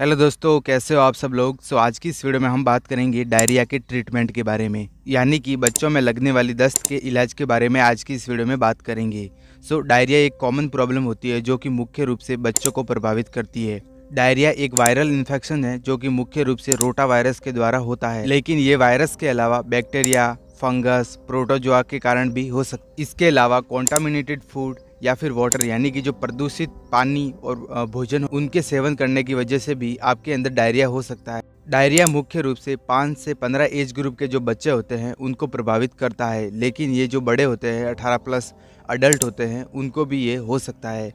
Hello दोस्तों, कैसे हो आप सब लोग। आज की इस वीडियो में हम बात करेंगे डायरिया के ट्रीटमेंट के बारे में, यानी कि बच्चों में लगने वाली दस्त के इलाज के बारे में आज की इस वीडियो में बात करेंगे। डायरिया एक कॉमन प्रॉब्लम होती है जो कि मुख्य रूप से बच्चों को प्रभावित करती है। डायरिया एक वायरल इन्फेक्शन है जो कि मुख्य रूप से रोटा वायरस के द्वारा होता है, लेकिन ये वायरस के अलावा बैक्टीरिया, फंगस, प्रोटोजोआ के कारण भी हो सकता है। इसके अलावा कॉन्टामिनेटेड फूड या फिर वाटर यानी कि जो प्रदूषित पानी और भोजन उनके सेवन करने की वजह से भी आपके अंदर डायरिया हो सकता है। डायरिया मुख्य रूप से 5 से 15 एज ग्रुप के जो बच्चे होते हैं उनको प्रभावित करता है, लेकिन ये जो बड़े होते हैं 18 प्लस अडल्ट होते हैं उनको भी ये हो सकता है।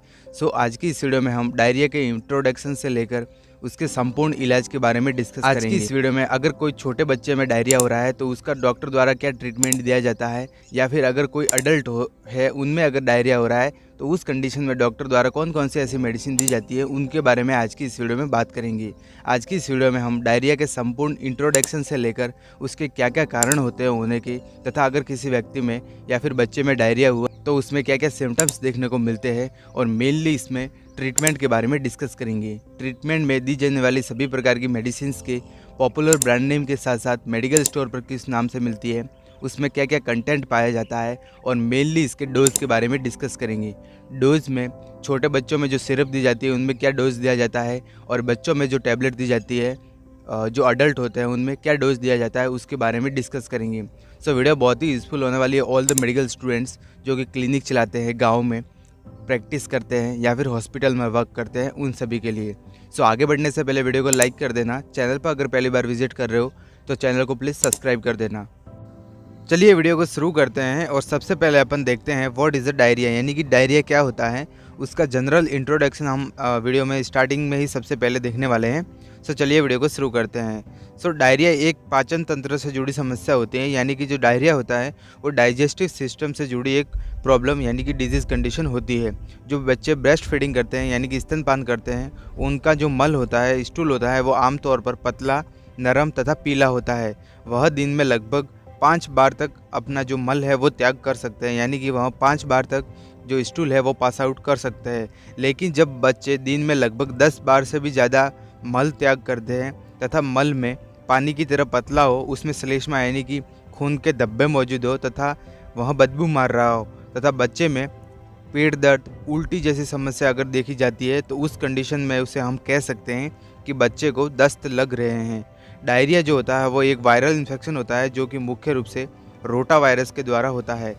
आज की इस वीडियो में हम डायरिया के इंट्रोडक्शन से लेकर उसके संपूर्ण इलाज के बारे में डिस्कस करेंगे। आज की इस वीडियो में अगर कोई छोटे बच्चे में डायरिया हो रहा है तो उसका डॉक्टर द्वारा क्या ट्रीटमेंट दिया जाता है, या फिर अगर कोई अडल्ट है उनमें अगर डायरिया हो रहा है तो उस कंडीशन में डॉक्टर द्वारा कौन कौन सी ऐसी मेडिसिन दी जाती है, उनके बारे में आज की इस वीडियो में बात करेंगे। आज की इस वीडियो में हम डायरिया के संपूर्ण इंट्रोडक्शन से लेकर उसके क्या क्या कारण होते हैं होने के, तथा अगर किसी व्यक्ति में या फिर बच्चे में डायरिया हुआ तो उसमें क्या क्या सिम्टम्स देखने को मिलते हैं, और मेनली इसमें ट्रीटमेंट के बारे में डिस्कस करेंगे। ट्रीटमेंट में दी जाने वाली सभी प्रकार की मेडिसिन के पॉपुलर ब्रांड नेम के साथ साथ मेडिकल स्टोर पर किस नाम से मिलती है, उसमें क्या क्या कंटेंट पाया जाता है, और मेनली इसके डोज के बारे में डिस्कस करेंगे। डोज में छोटे बच्चों में जो सिरप दी जाती है उनमें क्या डोज दिया जाता है, और बच्चों में जो टैबलेट दी जाती है जो अडल्ट होते हैं उनमें क्या डोज दिया जाता है, उसके बारे में डिस्कस करेंगे। वीडियो बहुत ही यूज़फुल होने वाली है ऑल द मेडिकल स्टूडेंट्स जो कि क्लिनिक चलाते हैं, गाँव में प्रैक्टिस करते हैं या फिर हॉस्पिटल में वर्क करते हैं, उन सभी के लिए। आगे बढ़ने से पहले वीडियो को लाइक कर देना। चैनल पर अगर पहली बार विजिट कर रहे हो तो चैनल को प्लीज़ सब्सक्राइब कर देना। चलिए वीडियो को शुरू करते हैं, और सबसे पहले अपन देखते हैं व्हाट इज़ द डायरिया, यानी कि डायरिया क्या होता है, उसका जनरल इंट्रोडक्शन हम वीडियो में स्टार्टिंग में ही सबसे पहले देखने वाले हैं। चलिए वीडियो को शुरू करते हैं। डायरिया एक पाचन तंत्र से जुड़ी समस्या होती है, यानी कि जो डायरिया होता है वो डाइजेस्टिव सिस्टम से जुड़ी एक प्रॉब्लम यानी कि डिजीज़ कंडीशन होती है। जो बच्चे ब्रेस्ट फीडिंग करते हैं यानी कि स्तनपान करते हैं, उनका जो मल होता है, स्टूल होता है, वो आमतौर पर पतला, नरम तथा पीला होता है। वह दिन में लगभग 5 बार तक अपना जो मल है वो त्याग कर सकते हैं, यानी कि वह 5 बार तक जो स्टूल है वो पास आउट कर सकते हैं। लेकिन जब बच्चे दिन में लगभग 10 बार से भी ज़्यादा मल त्याग करते हैं तथा मल में पानी की तरह पतला हो, उसमें श्लेष्मा यानी कि खून के धब्बे मौजूद हो तथा वह बदबू मार रहा हो, तथा बच्चे में पेट दर्द, उल्टी जैसी समस्या अगर देखी जाती है तो उस कंडीशन में उसे हम कह सकते हैं कि बच्चे को दस्त लग रहे हैं। डायरिया जो होता है वो एक वायरल इन्फेक्शन होता है जो कि मुख्य रूप से रोटा वायरस के द्वारा होता है।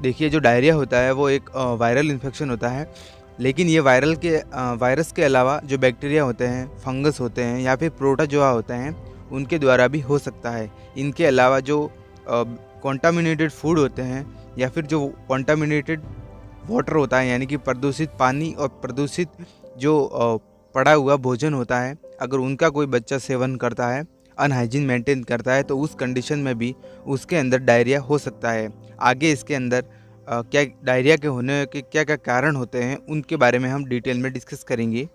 देखिए, जो डायरिया होता है वो एक वायरल इन्फेक्शन होता है, लेकिन ये वायरस के अलावा जो बैक्टीरिया होते हैं, फंगस होते हैं या फिर प्रोटोजोआ होते हैं, उनके द्वारा भी हो सकता है। इनके अलावा जो कॉन्टामिनेटेड फूड होते हैं या फिर जो कॉन्टामिनेटेड वाटर होता है, यानी कि प्रदूषित पानी और प्रदूषित जो पड़ा हुआ भोजन होता है, अगर उनका कोई बच्चा सेवन करता है, अनहाइजीन मेंटेन करता है, तो उस कंडीशन में भी उसके अंदर डायरिया हो सकता है। आगे इसके अंदर क्या डायरिया के होने के क्या क्या कारण होते हैं उनके बारे में हम डिटेल में डिस्कस करेंगे।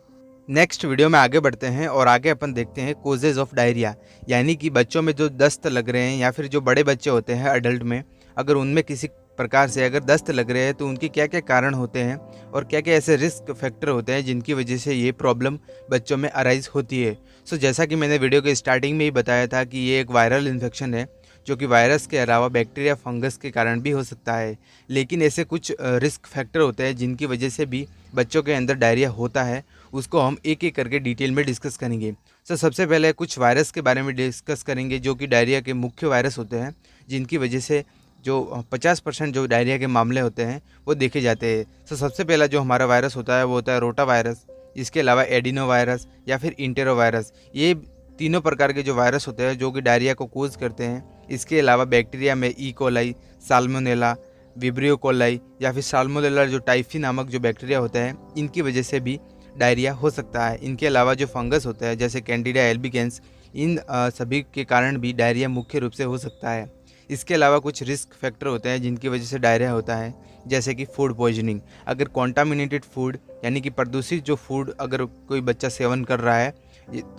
नेक्स्ट वीडियो में आगे बढ़ते हैं और आगे अपन देखते हैं कोजेज ऑफ डायरिया, यानी कि बच्चों में जो दस्त लग रहे हैं या फिर जो बड़े बच्चे होते हैं अडल्ट में, अगर उनमें किसी प्रकार से अगर दस्त लग रहे हैं तो उनके क्या क्या कारण होते हैं और क्या क्या ऐसे रिस्क फैक्टर होते हैं जिनकी वजह से ये प्रॉब्लम बच्चों में अराइज होती है। जैसा कि मैंने वीडियो के स्टार्टिंग में ही बताया था कि ये एक वायरल इन्फेक्शन है जो कि वायरस के अलावा बैक्टीरिया, फंगस के कारण भी हो सकता है, लेकिन ऐसे कुछ रिस्क फैक्टर होते हैं जिनकी वजह से भी बच्चों के अंदर डायरिया होता है। उसको हम एक एक करके डिटेल में डिस्कस करेंगे। सबसे पहले कुछ वायरस के बारे में डिस्कस करेंगे जो कि डायरिया के मुख्य वायरस होते हैं, जिनकी वजह से जो 50% जो डायरिया के मामले होते हैं वो देखे जाते हैं। सबसे पहला जो हमारा वायरस होता है वो होता है रोटा वायरस। इसके अलावा एडिनो वायरस या फिर इंटेरो वायरस, ये तीनों प्रकार के जो वायरस होते हैं जो कि डायरिया को कोज करते हैं। इसके अलावा बैक्टीरिया में E coli, salmonella, vibrio coli या फिर साल्मोनेला जो टाइफी नामक जो बैक्टीरिया होते हैं, इनकी वजह से भी डायरिया हो सकता है। इनके अलावा जो फंगस होता है जैसे कैंडिडा एल्बिगेंस, इन सभी के कारण भी डायरिया मुख्य रूप से हो सकता है। इसके अलावा कुछ रिस्क फैक्टर होते हैं जिनकी वजह से डायरिया होता है, जैसे कि फूड पॉइजनिंग। अगर कॉन्टामिनेटेड फूड यानी कि प्रदूषित जो फूड अगर कोई बच्चा सेवन कर रहा है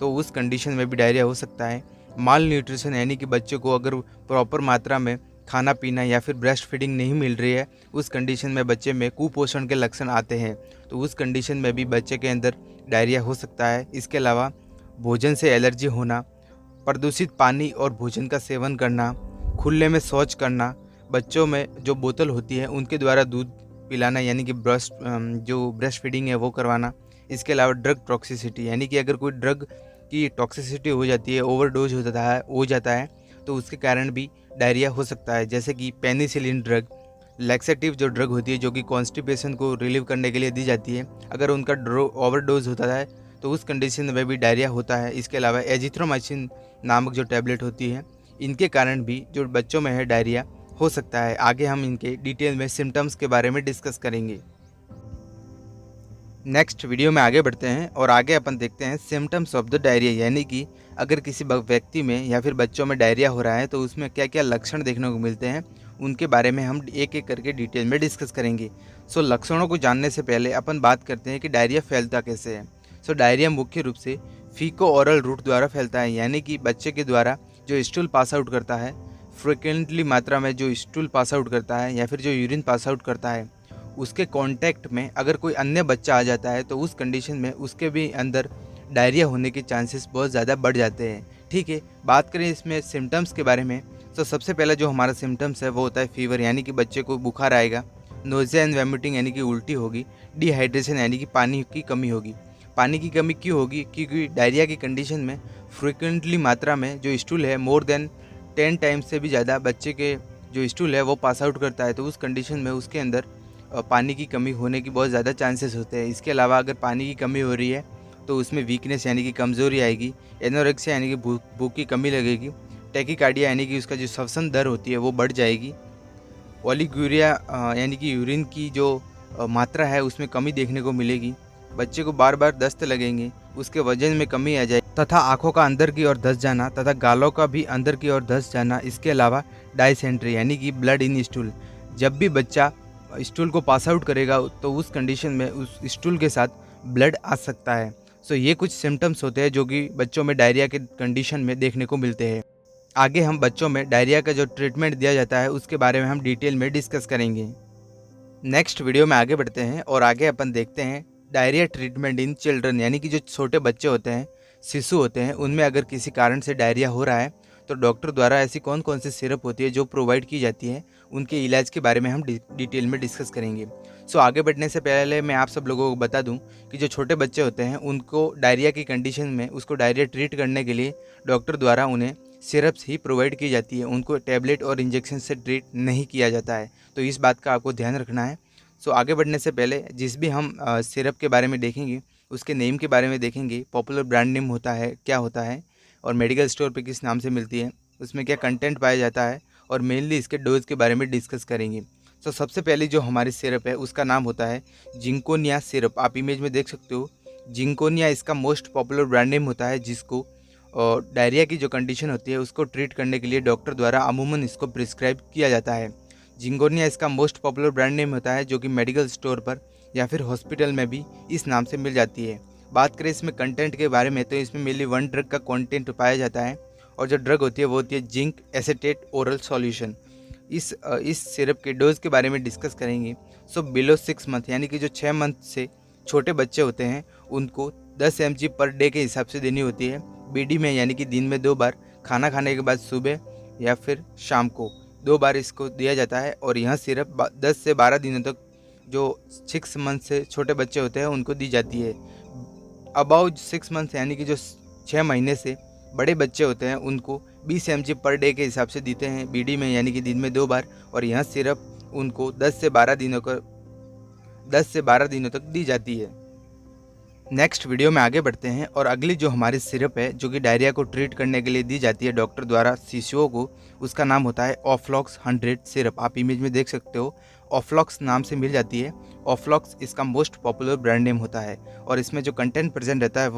तो उस कंडीशन में भी डायरिया हो सकता है। माल न्यूट्रिशन यानी कि बच्चे को अगर प्रॉपर मात्रा में खाना पीना या फिर ब्रेस्ट फीडिंग नहीं मिल रही है, उस कंडीशन में बच्चे में कुपोषण के लक्षण आते हैं, तो उस कंडीशन में भी बच्चे के अंदर डायरिया हो सकता है। इसके अलावा भोजन से एलर्जी होना, प्रदूषित पानी और भोजन का सेवन करना, खुले में शौच करना, बच्चों में जो बोतल होती है उनके द्वारा दूध पिलाना यानी कि ब्रेस्ट फीडिंग है वो करवाना। इसके अलावा ड्रग टॉक्सिसिटी यानी कि अगर कोई ड्रग की टॉक्सिसिटी हो जाती है, ओवरडोज हो जाता है तो उसके कारण भी डायरिया हो सकता है। जैसे कि पेनिसिलिन ड्रग, लैक्सेटिव जो ड्रग होती है जो कि कॉन्स्टिपेशन को रिलीव करने के लिए दी जाती है, अगर उनका ओवरडोज होता है तो उस कंडीशन में भी डायरिया होता है। इसके अलावा एजिथ्रोमाइसिन नामक जो टैबलेट होती है, इनके कारण भी जो बच्चों में है डायरिया हो सकता है। आगे हम इनके डिटेल में सिम्टम्स के बारे में डिस्कस करेंगे। नेक्स्ट वीडियो में आगे बढ़ते हैं और आगे अपन देखते हैं सिम्टम्स ऑफ द डायरिया, यानी कि अगर किसी व्यक्ति में या फिर बच्चों में डायरिया हो रहा है तो उसमें क्या क्या लक्षण देखने को मिलते हैं, उनके बारे में हम एक एक करके डिटेल में डिस्कस करेंगे। सो लक्षणों को जानने से पहले अपन बात करते हैं कि डायरिया फैलता कैसे है। सो डायरिया मुख्य रूप से फीको ओरल रूट द्वारा फैलता है, यानी कि बच्चे के द्वारा जो स्टूल पास आउट करता है, फ्रिक्वेंटली मात्रा में जो स्टूल पास आउट करता है या फिर जो यूरिन पास आउट करता है, उसके कांटेक्ट में अगर कोई अन्य बच्चा आ जाता है तो उस कंडीशन में उसके भी अंदर डायरिया होने के चांसेस बहुत ज़्यादा बढ़ जाते हैं। ठीक है, बात करें इसमें सिम्टम्स के बारे में तो सबसे पहला जो हमारा सिम्टम्स है वो होता है फीवर, यानी कि बच्चे को बुखार आएगा, नोज़िया एंड वॉमिटिंग यानी कि उल्टी होगी, डिहाइड्रेशन यानी कि पानी की कमी होगी। पानी की कमी क्यों होगी? क्योंकि डायरिया की कंडीशन में फ्रिक्वेंटली मात्रा में जो स्टूल है मोर देन 10 टाइम्स से भी ज़्यादा बच्चे के जो स्टूल है वो पास आउट करता है, तो उस कंडीशन में उसके अंदर पानी की कमी होने की बहुत ज़्यादा चांसेस होते हैं। इसके अलावा अगर पानी की कमी हो रही है तो उसमें वीकनेस यानी कि कमज़ोरी आएगी, एनोरेक्सिया यानी कि भूख की कमी लगेगी, टैकीकार्डिया यानी कि उसका जो श्वसन दर होती है वो बढ़ जाएगी, ओलिगुरिया यानी कि यूरिन की जो मात्रा है उसमें कमी देखने को मिलेगी, बच्चे को बार बार दस्त लगेंगे, उसके वजन में कमी आ जाएगी तथा आँखों का अंदर की ओर धंस जाना तथा गालों का भी अंदर की ओर धंस जाना। इसके अलावा डायसेंट्री यानी कि ब्लड इन स्टूल, जब भी बच्चा स्टूल को पास आउट करेगा तो उस कंडीशन में उस स्टूल के साथ ब्लड आ सकता है। सो ये कुछ सिम्टम्स होते हैं जो कि बच्चों में डायरिया के कंडीशन में देखने को मिलते हैं। आगे हम बच्चों में डायरिया का जो ट्रीटमेंट दिया जाता है उसके बारे में हम डिटेल में डिस्कस करेंगे। नेक्स्ट वीडियो में आगे बढ़ते हैं और आगे अपन देखते हैं डायरिया ट्रीटमेंट इन चिल्ड्रन, यानी कि जो छोटे बच्चे होते हैं, शिशु होते हैं, उनमें अगर किसी कारण से डायरिया हो रहा है तो डॉक्टर द्वारा ऐसी कौन कौन सी सिरप होती है जो प्रोवाइड की जाती है, उनके इलाज के बारे में हम डिटेल में डिस्कस करेंगे। सो आगे बढ़ने से पहले मैं आप सब लोगों को बता दूं कि जो छोटे बच्चे होते हैं उनको डायरिया की कंडीशन में उसको डायरिया ट्रीट करने के लिए डॉक्टर द्वारा उन्हें सिरप्स ही प्रोवाइड की जाती है, उनको टैबलेट और इंजेक्शन से ट्रीट नहीं किया जाता है, तो इस बात का आपको ध्यान रखना है। सो आगे बढ़ने से पहले जिस भी हम सिरप के बारे में देखेंगे उसके नेम के बारे में देखेंगे, पॉपुलर ब्रांड नेम होता है क्या होता है और मेडिकल स्टोर पे किस नाम से मिलती है, उसमें क्या कंटेंट पाया जाता है और मेनली इसके डोज के बारे में डिस्कस करेंगे। तो सबसे पहले जो हमारी सिरप है उसका नाम होता है जिंकोनिया सिरप। आप इमेज में देख सकते हो, जिंकोनिया इसका मोस्ट पॉपुलर ब्रांड नेम होता है, जिसको डायरिया की जो कंडीशन होती है उसको ट्रीट करने के लिए डॉक्टर द्वारा अमूमन इसको प्रिस्क्राइब किया जाता है। जिंकोनिया इसका मोस्ट पॉपुलर ब्रांड नेम होता है जो कि मेडिकल स्टोर पर या फिर हॉस्पिटल में भी इस नाम से मिल जाती है। बात करें इसमें कंटेंट के बारे में तो इसमें मेनली 1 ड्रग का कंटेंट पाया जाता है और जो ड्रग होती है वो होती है जिंक एसेटेट ओरल सॉल्यूशन। इस सिरप के डोज के बारे में डिस्कस करेंगे। सो बिलो 6 मंथ यानी कि जो 6 मंथ से छोटे बच्चे होते हैं उनको 10 mg पर डे के हिसाब से देनी होती है, बीडी में, यानी कि दिन में 2 बार, खाना खाने के बाद सुबह या फिर शाम को 2 बार इसको दिया जाता है। और यह सिरप 10 से 12 दिनों तक जो 6 मंथ से छोटे बच्चे होते हैं उनको दी जाती है। अबाउट 6 मंथ यानी कि जो 6 महीने से बड़े बच्चे होते हैं उनको 20 mg पर डे के हिसाब से देते हैं, बीडी में, यानी कि दिन में 2 बार। और यह सिरप उनको 10 से 12 दिनों तक दी जाती है। नेक्स्ट वीडियो में आगे बढ़ते हैं और अगली जो हमारी सिरप है जो कि डायरिया को ट्रीट करने के लिए दी जाती है डॉक्टर द्वारा शिशुओं को, उसका नाम होता है ऑफ्लॉक्स 100 सिरप। आप इमेज में देख सकते हो, ऑफ्लॉक्स नाम से मिल जाती है। ऑफ्लॉक्स इसका मोस्ट पॉपुलर ब्रांड नेम होता है और इसमें जो कंटेंट प्रेजेंट रहता है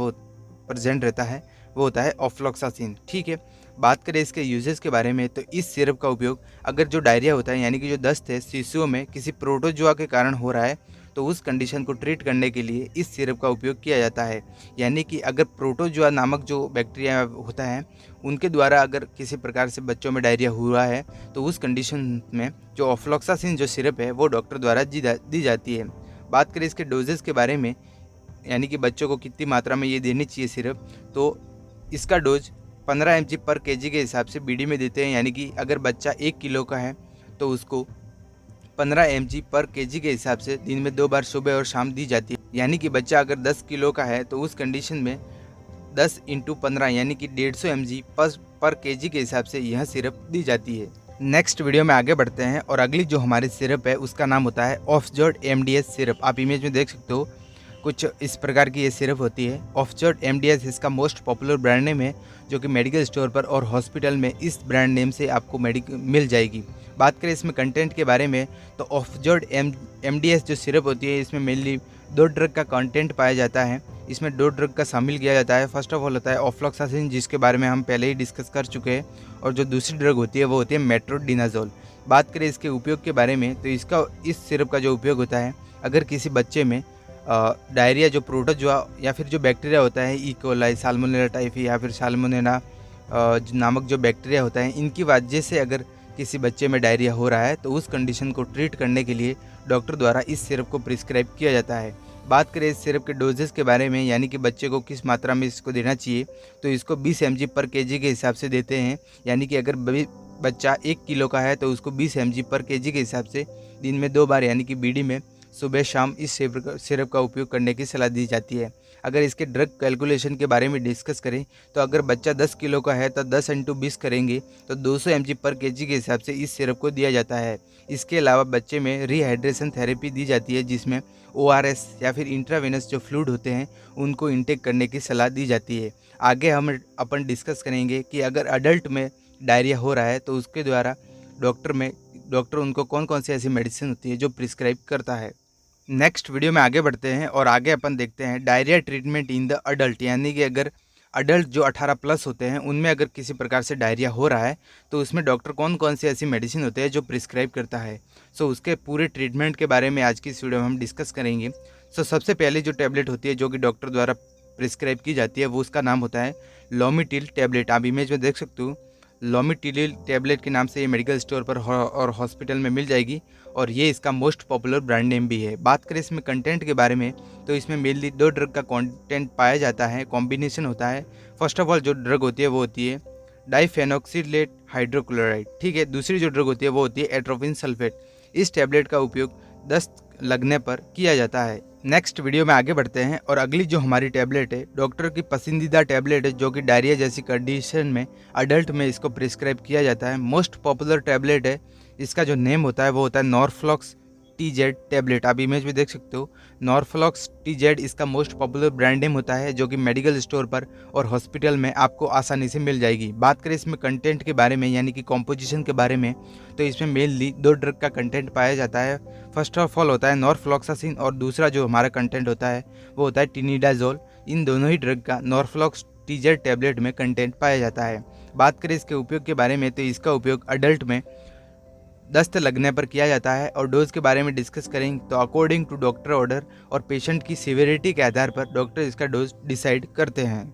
वो होता है ऑफ्लॉक्सासिन। ठीक है, बात करें इसके यूजेस के बारे में तो इस सिरप का उपयोग अगर जो डायरिया होता है यानी कि जो दस्त है शिशुओं में किसी प्रोटोजोआ के कारण हो रहा है तो उस कंडीशन को ट्रीट करने के लिए इस सिरप का उपयोग किया जाता है। यानी कि अगर प्रोटोजोआ नामक जो बैक्टीरिया होता है उनके द्वारा अगर किसी प्रकार से बच्चों में डायरिया हुआ है तो उस कंडीशन में जो ऑफ्लॉक्सासिन जो सिरप है वो डॉक्टर द्वारा दी जाती है। बात करें इसके डोजेस के बारे में यानी कि बच्चों को कितनी मात्रा में ये देनी चाहिए सिरप, तो इसका डोज 15 mg पर kg के हिसाब से बीडी में देते हैं। यानी कि अगर बच्चा 1 किलो का है तो उसको 15 mg पर kg के हिसाब से दिन में 2 बार सुबह और शाम दी जाती है। यानी कि बच्चा अगर 10 किलो का है तो उस कंडीशन में 10 × 15 यानी कि 150 mg पर kg के हिसाब से यह सिरप दी जाती है। नेक्स्ट वीडियो में आगे बढ़ते हैं और अगली जो हमारी सिरप है उसका नाम होता है ऑफजोर्ड MDS सिरप। आप इमेज में देख सकते हो, कुछ इस प्रकार की ये सिरप होती है। ऑफजोर्ड MDS इसका मोस्ट पॉपुलर ब्रांड नेम है, जो कि मेडिकल स्टोर पर और हॉस्पिटल में इस ब्रांड नेम से आपको मिल जाएगी। बात करें इसमें कंटेंट के बारे में, तो ऑफजोर्ड MDS जो सिरप होती है इसमें मेनली 2 ड्रग का कंटेंट पाया जाता है। इसमें 2 ड्रग का शामिल किया जाता है। फर्स्ट ऑफ ऑल होता है ऑफ्लॉक्सासिन, जिसके बारे में हम पहले ही डिस्कस कर चुके हैं, और जो दूसरी ड्रग होती है वो होती है मेट्रोडिनाजोल। बात करें इसके उपयोग के बारे में, तो इस सिरप का जो उपयोग होता है, अगर किसी बच्चे में डायरिया जो प्रोटोजोआ या फिर जो बैक्टीरिया होता है ई कोलाई, साल्मोनेला टाइफी या फिर साल्मोनेला नामक जो बैक्टीरिया होता है, इनकी वजह से अगर किसी बच्चे में डायरिया हो रहा है तो उस कंडीशन को ट्रीट करने के लिए डॉक्टर द्वारा इस सिरप को प्रिस्क्राइब किया जाता है। बात करें इस सिरप के डोजेस के बारे में, यानी कि बच्चे को किस मात्रा में इसको देना चाहिए, तो इसको 20 mg पर kg के हिसाब से देते हैं। यानी कि अगर बच्चा 1 किलो का है तो उसको 20 mg पर kg के हिसाब से दिन में 2 बार यानी कि बीडी में सुबह शाम इस सिरप का उपयोग करने की सलाह दी जाती है। अगर इसके ड्रग कैलकुलेशन के बारे में डिस्कस करें, तो अगर बच्चा 10 किलो का है तो 10 × 20 करेंगे तो 200 mg पर kg के हिसाब से इस सिरप को दिया जाता है। इसके अलावा बच्चे में रिहाइड्रेशन थेरेपी दी जाती है, जिसमें ORS या फिर इंट्रावेनस जो फ्लूइड होते हैं उनको इंटेक करने की सलाह दी जाती है। आगे हम अपन डिस्कस करेंगे कि अगर अडल्ट में डायरिया हो रहा है तो उसके द्वारा डॉक्टर उनको कौन कौन सी ऐसी मेडिसिन होती है जो प्रिस्क्राइब करता है। नेक्स्ट वीडियो में आगे बढ़ते हैं और आगे अपन देखते हैं diarrhoea treatment in the adult. यानी कि अगर अडल्ट जो 18+ होते हैं उनमें अगर किसी प्रकार से डायरिया हो रहा है तो उसमें डॉक्टर कौन कौन सी ऐसी मेडिसिन होते हैं जो प्रिस्क्राइब करता है। सो उसके पूरे ट्रीटमेंट के बारे में आज की इस वीडियो में हम डिस्कस करेंगे। सो सबसे पहले जो टैबलेट होती है जो कि डॉक्टर द्वारा प्रिस्क्राइब की जाती है वो उसका नाम होता है लोमिटिल टैबलेट। आप इमेज में देख सकते हो, लोमिटिल टैबलेट के नाम से ये मेडिकल स्टोर पर और हॉस्पिटल में मिल जाएगी, और ये इसका मोस्ट पॉपुलर ब्रांड नेम भी है। बात करें इसमें कंटेंट के बारे में, तो इसमें मेनली 2 ड्रग का कंटेंट पाया जाता है, कॉम्बिनेशन होता है। फर्स्ट ऑफ ऑल जो ड्रग होती है वो होती है डाइफेनॉक्सिलेट हाइड्रोक्लोराइड, ठीक है। दूसरी जो ड्रग होती है वो होती है एट्रोपिन सल्फेट। इस टैबलेट का उपयोग दस्त लगने पर किया जाता है। नेक्स्ट वीडियो में आगे बढ़ते हैं और अगली जो हमारी टैबलेट है डॉक्टर की पसंदीदा टैबलेट है, जो कि डायरिया जैसी कंडीशन में अडल्ट में इसको प्रिस्क्राइब किया जाता है। मोस्ट पॉपुलर टैबलेट है, इसका जो नेम होता है वो होता है नॉर्फ्लॉक्स TZ टैबलेट। आप इमेज में देख सकते हो, नॉर्फ्लॉक्स TZ इसका मोस्ट पॉपुलर ब्रांड नेम होता है, जो कि मेडिकल स्टोर पर और हॉस्पिटल में आपको आसानी से मिल जाएगी। बात करें इसमें कंटेंट के बारे में, यानी कि कॉम्पोजिशन के बारे में, तो इसमें मेनली 2 ड्रग का कंटेंट पाया जाता है। फर्स्ट ऑफ ऑल होता है नॉर्फ्लॉक्सासिन, और दूसरा जो हमारा कंटेंट होता है वो होता है टिनिडाजोल। इन दोनों ही ड्रग का नॉर्फ्लॉक्स TZ टैबलेट में कंटेंट पाया जाता है। बात करें इसके उपयोग के बारे में, तो इसका उपयोग अडल्ट में दस्त लगने पर किया जाता है। और डोज के बारे में डिस्कस करें तो अकॉर्डिंग टू डॉक्टर ऑर्डर और पेशेंट की सीवियरिटी के आधार पर डॉक्टर इसका डोज डिसाइड करते हैं।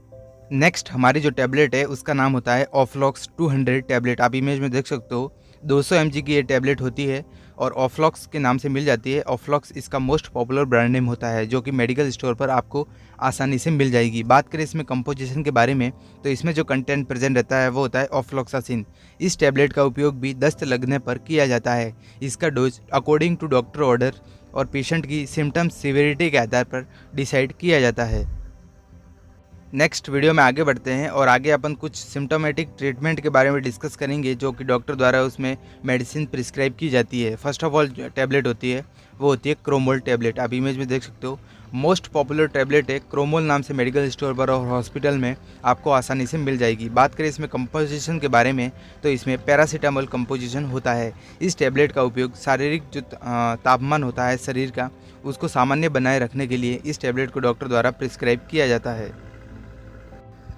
नेक्स्ट हमारी जो टैबलेट है उसका नाम होता है ऑफ्लॉक्स 200 टैबलेट। आप इमेज में देख सकते हो, 200 mg की ये टैबलेट होती है और ऑफ्लॉक्स के नाम से मिल जाती है। ऑफ्लॉक्स इसका मोस्ट पॉपुलर ब्रांड नेम होता है, जो कि मेडिकल स्टोर पर आपको आसानी से मिल जाएगी। बात करें इसमें कंपोजिशन के बारे में, तो इसमें जो कंटेंट प्रेजेंट रहता है वो होता है ऑफ्लॉक्सासिन। इस टैबलेट का उपयोग भी दस्त लगने पर किया जाता है। इसका dose according to doctor order और पेशेंट की सिम्टम्स सीवियरिटी के आधार पर डिसाइड किया जाता है। नेक्स्ट वीडियो में आगे बढ़ते हैं और आगे अपन कुछ सिम्टोमेटिक ट्रीटमेंट के बारे में डिस्कस करेंगे, जो कि डॉक्टर द्वारा उसमें मेडिसिन प्रिस्क्राइब की जाती है। फर्स्ट ऑफ ऑल टैबलेट होती है वो होती है क्रोमोल टैबलेट। आप इमेज में देख सकते हो, मोस्ट पॉपुलर टैबलेट है। क्रोमोल नाम से मेडिकल स्टोर पर और हॉस्पिटल में आपको आसानी से मिल जाएगी। बात करें इसमें कंपोजिशन के बारे में, तो इसमें पैरासीटामोल कंपोजिशन होता है। इस टैबलेट का उपयोग शारीरिक जो तापमान होता है शरीर का, उसको सामान्य बनाए रखने के लिए इस टैबलेट को डॉक्टर द्वारा प्रिस्क्राइब किया जाता है।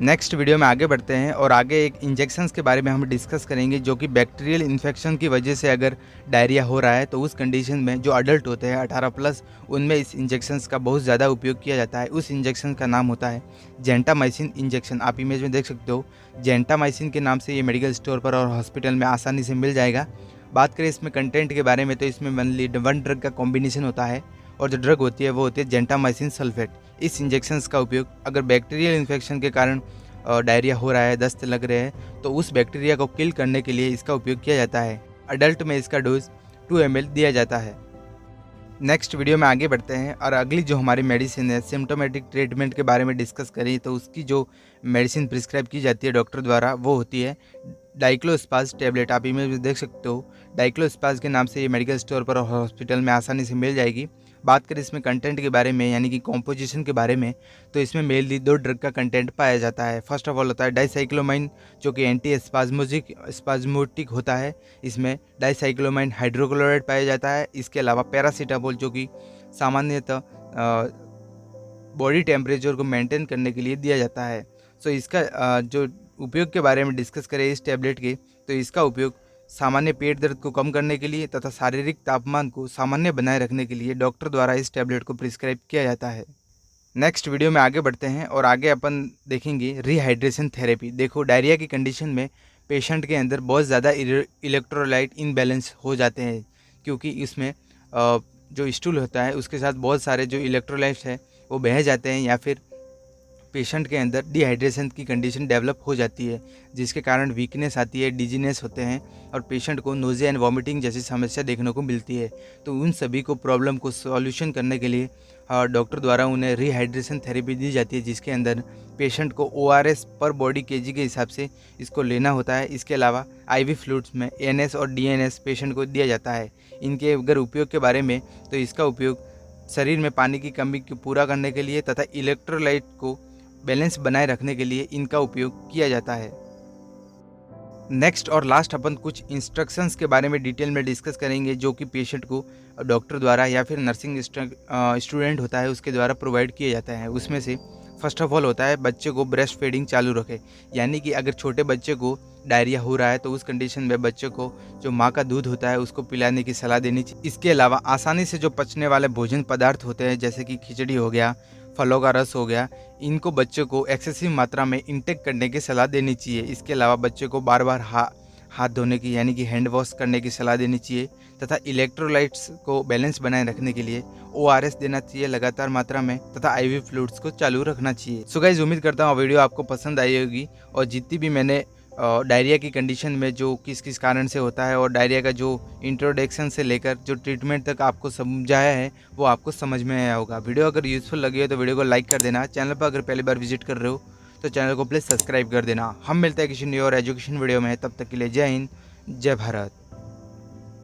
नेक्स्ट वीडियो में आगे बढ़ते हैं और आगे एक इंजेक्शंस के बारे में हम डिस्कस करेंगे, जो कि बैक्टीरियल इन्फेक्शन की वजह से अगर डायरिया हो रहा है तो उस कंडीशन में जो अडल्ट होते हैं 18+, उनमें इस इंजेक्शंस का बहुत ज़्यादा उपयोग किया जाता है। उस इंजेक्शन का नाम होता है जेंटामाइसिन इंजेक्शन। आप इमेज में देख सकते हो, जेंटामाइसिन के नाम से ये मेडिकल स्टोर पर और हॉस्पिटल में आसानी से मिल जाएगा। बात करें इसमें कंटेंट के बारे में, तो इसमें मेनली 1 ड्रग का कॉम्बिनेशन होता है, और जो ड्रग होती है वो होती है जेंटामाइसिन सल्फेट। इस इंजेक्शंस का उपयोग अगर बैक्टीरियल इन्फेक्शन के कारण डायरिया हो रहा है, दस्त लग रहे हैं, तो उस बैक्टीरिया को किल करने के लिए इसका उपयोग किया जाता है। अडल्ट में इसका डोज 2 ml दिया जाता है। नेक्स्ट वीडियो में आगे बढ़ते हैं और अगली जो हमारी मेडिसिन है सिम्टोमेटिक ट्रीटमेंट के बारे में डिस्कस करें, तो उसकी जो मेडिसिन प्रिस्क्राइब की जाती है डॉक्टर द्वारा वो होती है डाइक्लोस्पाज टैबलेट। आप इमेज में देख सकते हो, डाइक्लोस्पाज के नाम से ये मेडिकल स्टोर पर और हॉस्पिटल में आसानी से मिल जाएगी। बात करें इसमें कंटेंट के बारे में यानी कि कॉम्पोजिशन के बारे में, तो इसमें मेनली 2 ड्रग का कंटेंट पाया जाता है। फर्स्ट ऑफ ऑल होता है डाइसाइक्लोमाइन जो कि एंटी स्पाज्मोटिक होता है। इसमें डाइसाइक्लोमाइन हाइड्रोक्लोराइड पाया जाता है। इसके अलावा पैरासीटामोल जो कि सामान्यतः बॉडी टेम्परेचर को मेंटेन करने के लिए दिया जाता है। सो इसका जो उपयोग के बारे में डिस्कस करें इस टैबलेट के, तो इसका उपयोग सामान्य पेट दर्द को कम करने के लिए तथा शारीरिक तापमान को सामान्य बनाए रखने के लिए डॉक्टर द्वारा इस टैबलेट को प्रिस्क्राइब किया जाता है। नेक्स्ट वीडियो में आगे बढ़ते हैं और आगे अपन देखेंगे रिहाइड्रेशन थेरेपी। देखो, डायरिया की कंडीशन में पेशेंट के अंदर बहुत ज़्यादा इलेक्ट्रोलाइट इनबैलेंस हो जाते हैं, क्योंकि इसमें जो स्टूल होता है उसके साथ बहुत सारे जो इलेक्ट्रोलाइट्स है वो बह जाते हैं, या फिर पेशेंट के अंदर डिहाइड्रेशन की कंडीशन डेवलप हो जाती है, जिसके कारण वीकनेस आती है, डिजीनेस होते हैं और पेशेंट को नोज़िया एंड वॉमिटिंग जैसी समस्या देखने को मिलती है। तो उन सभी को प्रॉब्लम को सॉल्यूशन करने के लिए डॉक्टर द्वारा उन्हें रिहाइड्रेशन थेरेपी दी जाती है, जिसके अंदर पेशेंट को ORS पर बॉडी केजी के हिसाब से इसको लेना होता है। इसके अलावा IV फ्लूइड्स में ANS और DNS पेशेंट को दिया जाता है। इनके अगर उपयोग के बारे में, तो इसका उपयोग शरीर में पानी की कमी को पूरा करने के लिए तथा इलेक्ट्रोलाइट को बैलेंस बनाए रखने के लिए इनका उपयोग किया जाता है। नेक्स्ट और लास्ट अपन कुछ इंस्ट्रक्शंस के बारे में डिटेल में डिस्कस करेंगे, जो कि पेशेंट को डॉक्टर द्वारा या फिर नर्सिंग स्टूडेंट होता है उसके द्वारा प्रोवाइड किए जाते हैं। उसमें से फर्स्ट ऑफ ऑल होता है बच्चे को ब्रेस्ट फीडिंग चालू रखें, यानी कि अगर छोटे बच्चे को डायरिया हो रहा है तो उस कंडीशन में बच्चे को जो माँ का दूध होता है उसको पिलाने की सलाह देनी चाहिए। इसके अलावा आसानी से जो पचने वाले भोजन पदार्थ होते हैं जैसे कि खिचड़ी हो गया, फलों का रस हो गया, इनको बच्चे को एक्सेसिव मात्रा में इंटेक करने की सलाह देनी चाहिए। इसके अलावा बच्चे को बार बार हाथ धोने की यानी कि हैंड वॉश करने की सलाह देनी चाहिए तथा इलेक्ट्रोलाइट्स को बैलेंस बनाए रखने के लिए ORS देना चाहिए लगातार मात्रा में तथा IV फ्लूइड्स को चालू रखना चाहिए। सो गाइस, उम्मीद करता हूँ वीडियो आपको पसंद आई होगी और जितनी भी मैंने डायरिया की कंडीशन में जो किस किस कारण से होता है और डायरिया का जो इंट्रोडक्शन से लेकर जो ट्रीटमेंट तक आपको समझाया है वो आपको समझ में आया होगा। वीडियो अगर यूज़फुल लगी हो तो वीडियो को लाइक कर देना। चैनल पर अगर पहली बार विजिट कर रहे हो तो चैनल को प्लीज़ सब्सक्राइब कर देना। हम मिलते हैं किसी न्यू और एजुकेशन वीडियो में, तब तक के लिए जय हिंद, जय भारत।